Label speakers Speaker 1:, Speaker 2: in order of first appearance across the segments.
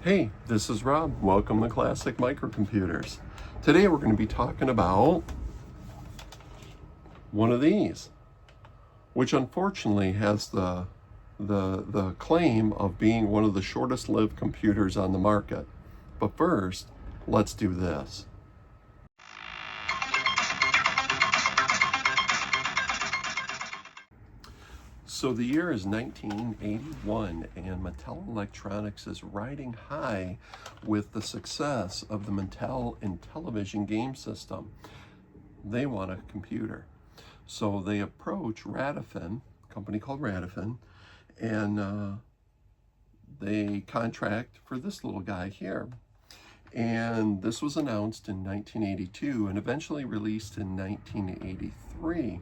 Speaker 1: Hey, this is Rob. Welcome to Classic Microcomputers. Today we're going to be talking about one of these, which unfortunately has the claim of being one of the shortest lived computers on the market. But first, let's do this. So the year is 1981, and Mattel Electronics is riding high with the success of the Mattel Intellivision game system. They want a computer. So they approach Radifin, a company called Radifin, and they contract for this little guy here. And this was announced in 1982 and eventually released in 1983.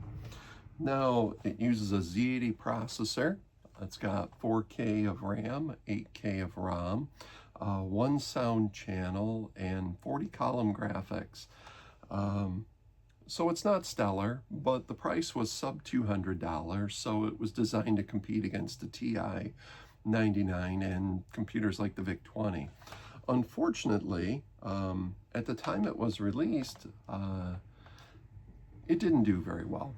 Speaker 1: Now, it uses a Z80 processor. It's got 4K of RAM, 8K of ROM, one sound channel, and 40-column graphics. So it's not stellar, but the price was sub $200, so it was designed to compete against the TI 99 and computers like the VIC-20. Unfortunately, at the time it was released, it didn't do very well.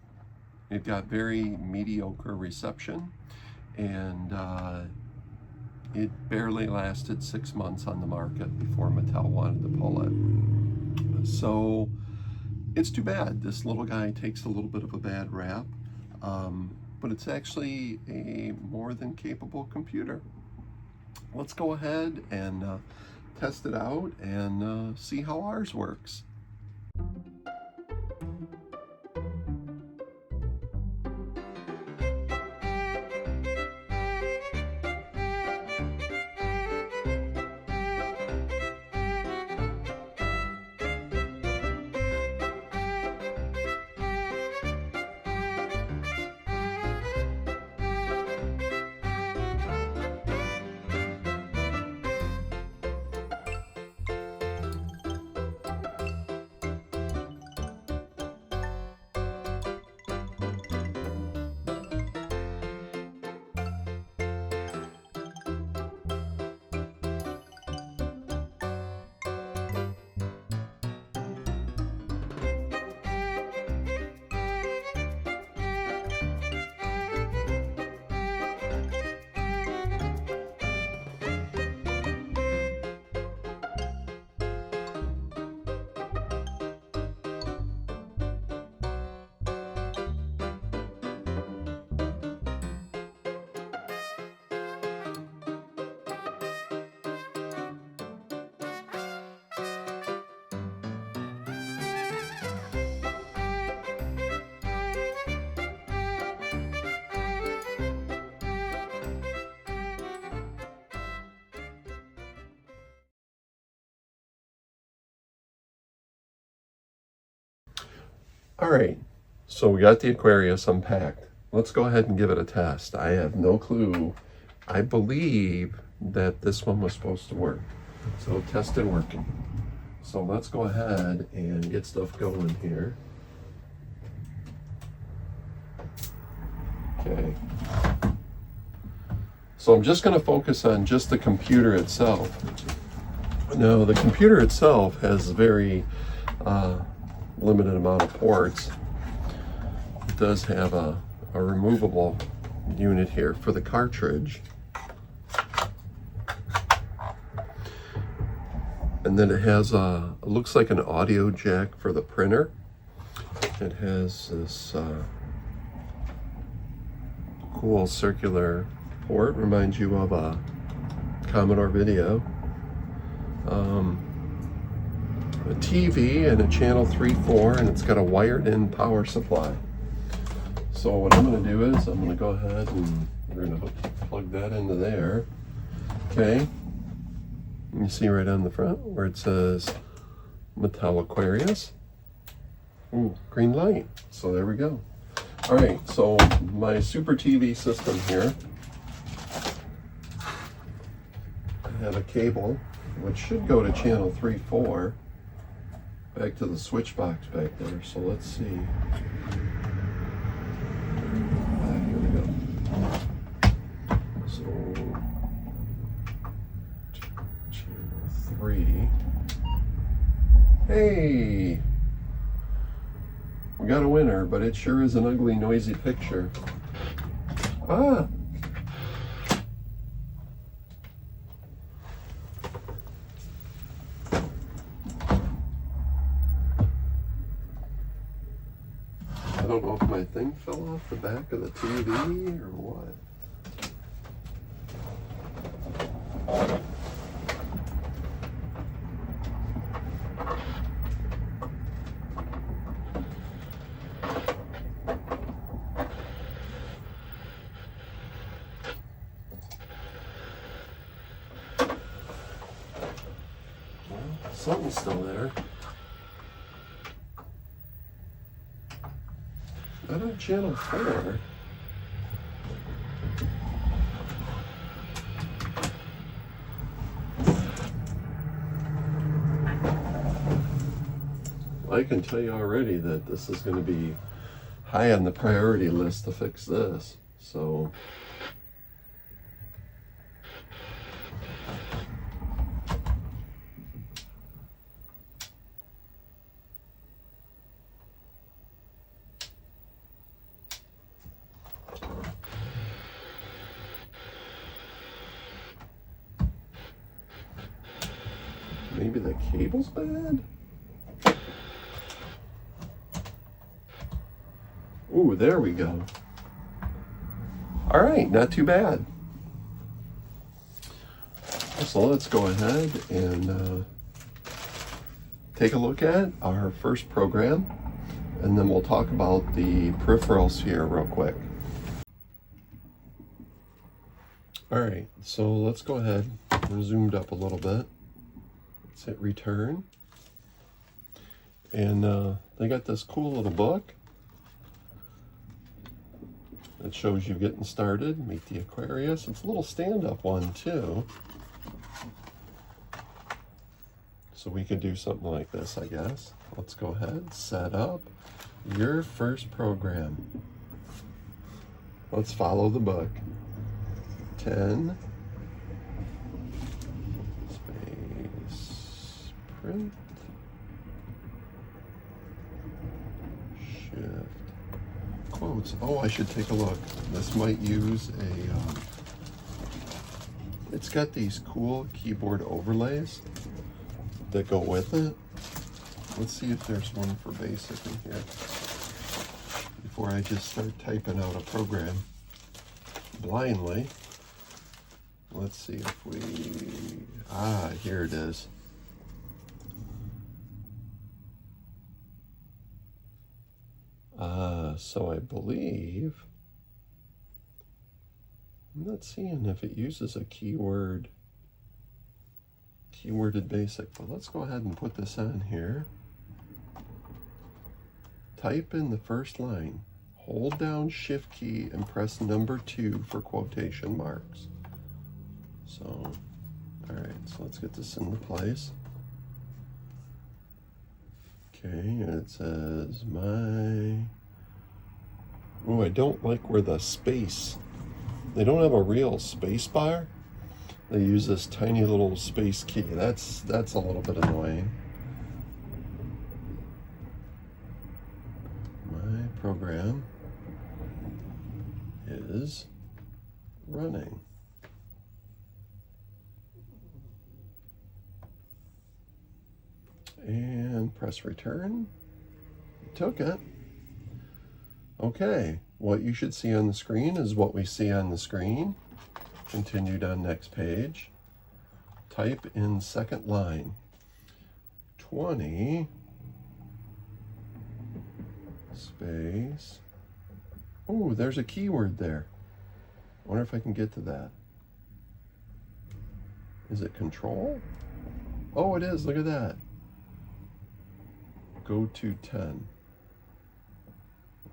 Speaker 1: It got very mediocre reception, and it barely lasted 6 months on the market before Mattel wanted to pull it. So it's too bad. This little guy takes a little bit of a bad rap, but it's actually a more than capable computer. Let's go ahead and test it out and see how ours works. All right, so we got the Aquarius unpacked. Let's go ahead and give it a test. I have no clue. I believe that this one was supposed to work. So tested working. So let's go ahead and get stuff going here. Okay. So I'm just going to focus on just the computer itself. Now, the computer itself has very limited amount of ports. It does have a removable unit here for the cartridge. And then it has it looks like an audio jack for the printer. It has this cool circular port, reminds you of a Commodore Video. A TV and a channel 3.4, and it's got a wired-in power supply. So what I'm going to do is I'm going to go ahead and we're going to plug that into there. Okay. You see right on the front where it says Mattel Aquarius. Ooh, green light. So there we go. All right. So my Super TV system here. I have a cable which should go to channel 3.4. Back to the switch box back there. So let's see. Here we go. So 3. Hey! We got a winner, but it sure is an ugly, noisy picture. Ah! I don't know if my thing fell off the back of the TV or what. Something's still there. Not on channel 4. I can tell you already that this is going to be high on the priority list to fix this. So maybe the cable's bad? Ooh, there we go. All right, not too bad. So let's go ahead and take a look at our first program, and then we'll talk about the peripherals here real quick. All right, so let's go ahead. We're zoomed up a little bit. Let's hit return. And they got this cool little book that shows you getting started. Meet the Aquarius. It's a little stand-up one too. So we could do something like this, I guess. Let's go ahead, set up your first program. Let's follow the book. 10 space print shift quotes. Oh, I should take a look. This might use a it's got these cool keyboard overlays that go with it. Let's see if there's one for basic in here before I just start typing out a program blindly. Let's see if we, here it is. So I believe, I'm not seeing if it uses a keyworded basic, but let's go ahead and put this on here. Type in the first line, hold down shift key and press number 2 for quotation marks. So, all right, so let's get this into place. Okay, it says oh, I don't like where the space, they don't have a real space bar. They use this tiny little space key. That's a little bit annoying. My program is running. And press return. Took it. Okay, what you should see on the screen is what we see on the screen. Continued on next page. Type in second line 20 space. Oh, there's a keyword there. I wonder if I can get to that. Is it control? Oh, it is. Look at that. Go to 10.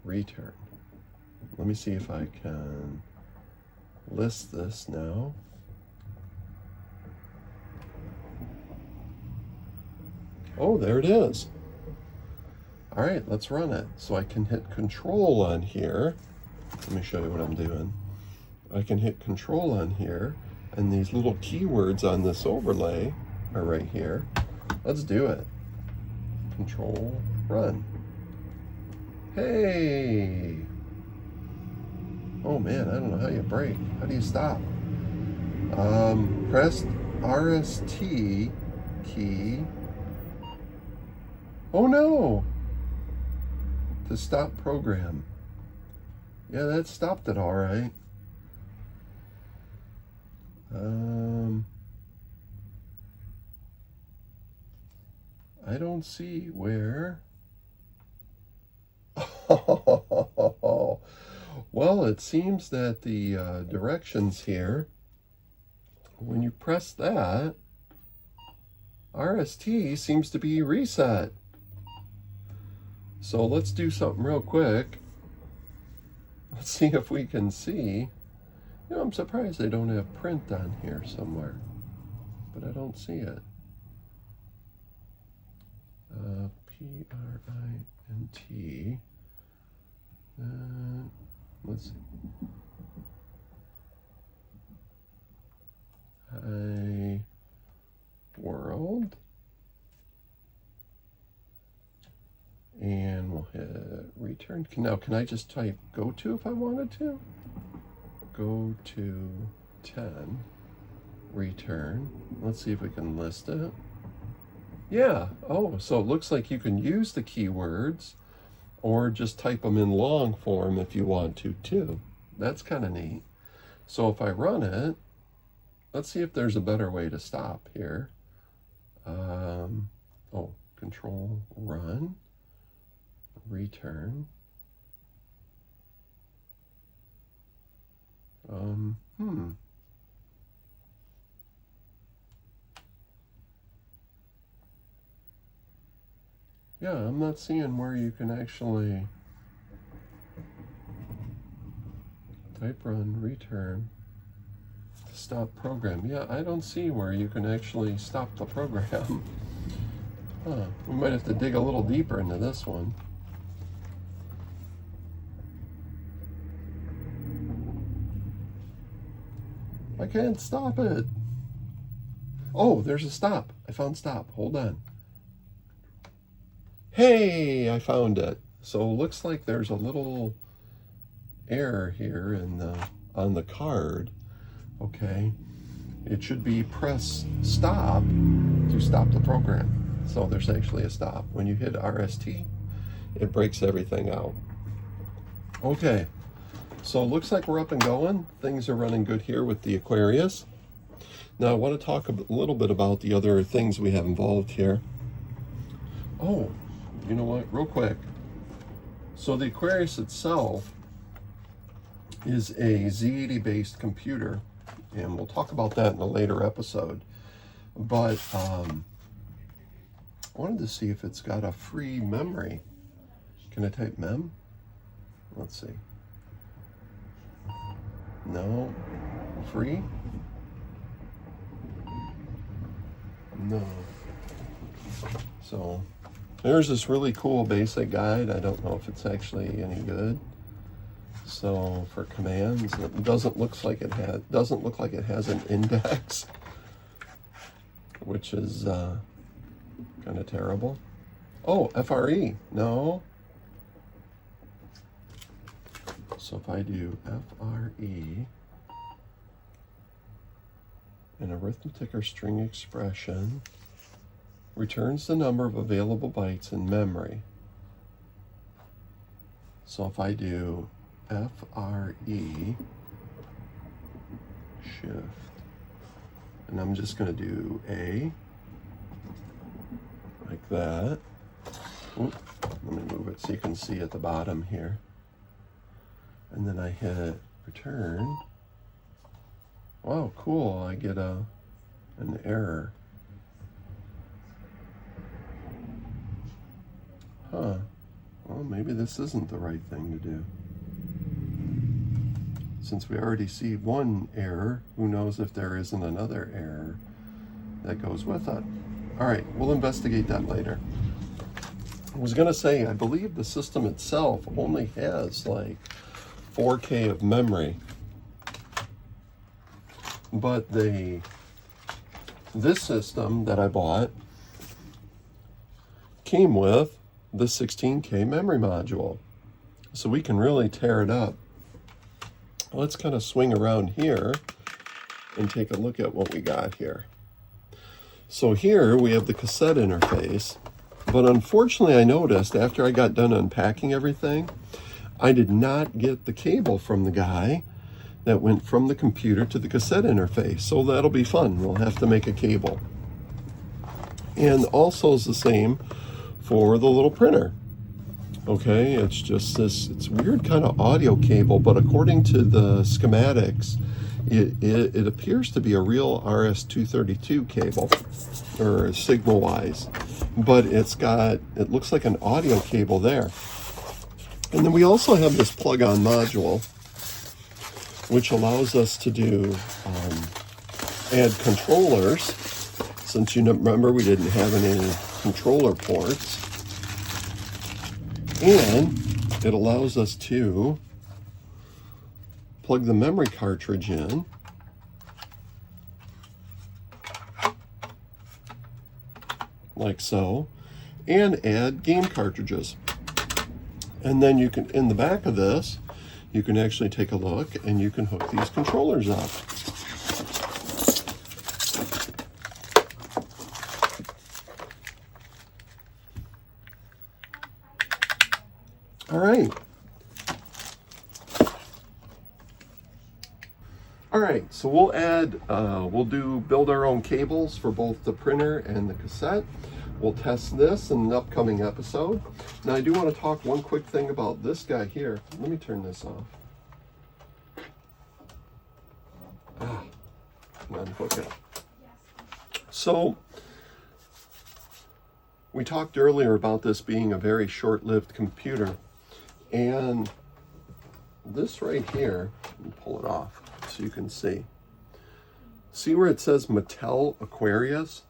Speaker 1: Return. Let me see if I can list this now. Oh, there it is. All right, let's run it. So I can hit control on here. Let me show you what I'm doing. I can hit control on here, and these little keywords on this overlay are right here. Let's do it. Control, run. Hey! Oh man, I don't know how you brake. How do you stop? Press RST key. Oh no! To stop program. Yeah, that stopped it all right. I don't see where. Well, it seems that the directions here, when you press that, RST seems to be reset. So let's do something real quick. Let's see if we can see. You know, I'm surprised they don't have print on here somewhere, but I don't see it. PRINT. Let's see. Hi, world. And we'll hit return. Now, can I just type go to if I wanted to? Go to 10, return. Let's see if we can list it. Yeah, oh, so it looks like you can use the keywords or just type them in long form if you want to too. That's kind of neat. So if I run it, let's see if there's a better way to stop here. Control, run, return. Yeah, I'm not seeing where you can actually type run, return, stop program. Yeah, I don't see where you can actually stop the program. We might have to dig a little deeper into this one. I can't stop it. Oh, there's a stop. I found stop. Hold on. Hey, I found it. So it looks like there's a little error here on the card. Okay. It should be press stop to stop the program. So there's actually a stop. When you hit RST, it breaks everything out. Okay. So it looks like we're up and going. Things are running good here with the Aquarius. Now I want to talk a little bit about the other things we have involved here. Oh, you know what? Real quick. So the Aquarius itself is a Z80 based computer, and we'll talk about that in a later episode. But I wanted to see if it's got a free memory. Can I type mem? Let's see. No. Free? No. So there's this really cool basic guide. I don't know if it's actually any good. So for commands, it doesn't look like it has an index, which is kind of terrible. Oh, FRE. No. So if I do FRE, an arithmetic or string expression returns the number of available bytes in memory. So if I do FRE shift, and I'm just going to do A, like that. Oop, let me move it so you can see at the bottom here. And then I hit return. Wow, cool, I get an error. Huh, well, maybe this isn't the right thing to do. Since we already see one error, who knows if there isn't another error that goes with it. All right, we'll investigate that later. I was gonna say, I believe the system itself only has like 4K of memory, but they this system that I bought came with the 16K memory module. So we can really tear it up. Let's kind of swing around here and take a look at what we got here. So here we have the cassette interface, but unfortunately I noticed after I got done unpacking everything, I did not get the cable from the guy that went from the computer to the cassette interface. So that'll be fun. We'll have to make a cable. And also is the same for the little printer. Okay, it's just this, it's weird kind of audio cable, but according to the schematics, it appears to be a real RS-232 cable, or signal-wise, but it looks like an audio cable there. And then we also have this plug-on module, which allows us to do add controllers, since you remember we didn't have any controller ports, and it allows us to plug the memory cartridge in, like so, and add game cartridges. And then you can, in the back of this, you can actually take a look and you can hook these controllers up. All right. All right, so we'll build our own cables for both the printer and the cassette. We'll test this in an upcoming episode. Now I do want to talk one quick thing about this guy here. Let me turn this off. Unhook it. So we talked earlier about this being a very short-lived computer, and this right here, let me pull it off so you can see. See where it says Mattel Aquarius?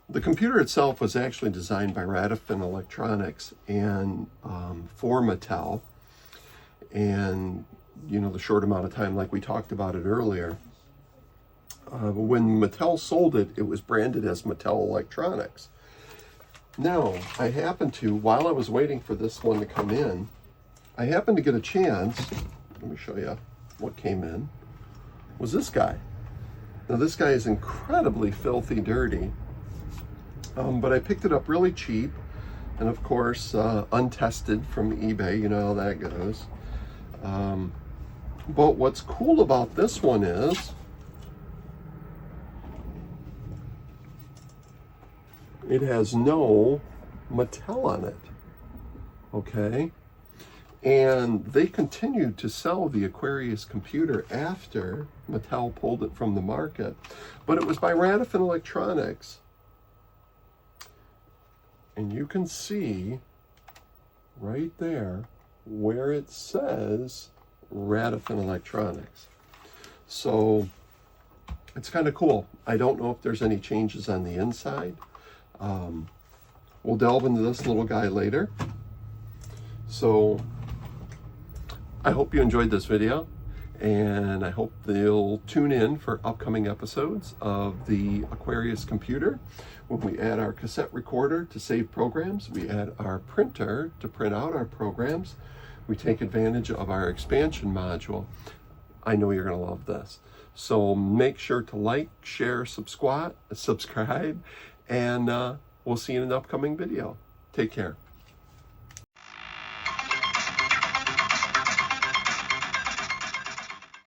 Speaker 1: The computer itself was actually designed by Radifin Electronics and for Mattel, and you know, the short amount of time like we talked about it earlier. When Mattel sold it, it was branded as Mattel Electronics. Now, I happened to, while I was waiting for this one to come in, I happened to get a chance, let me show you what came in, was this guy. Now this guy is incredibly filthy dirty, but I picked it up really cheap, and of course untested from eBay, you know how that goes. But what's cool about this one is it has no Mattel on it, okay? And they continued to sell the Aquarius computer after Mattel pulled it from the market. But it was by Radifin Electronics. And you can see right there where it says Radifin Electronics. So it's kind of cool. I don't know if there's any changes on the inside. We'll delve into this little guy later. So I hope you enjoyed this video, and I hope they'll tune in for upcoming episodes of the Aquarius computer. When we add our cassette recorder to save programs, we add our printer to print out our programs, we take advantage of our expansion module. I know you're going to love this. So make sure to like, share, subscribe, and we'll see you in an upcoming video. Take care.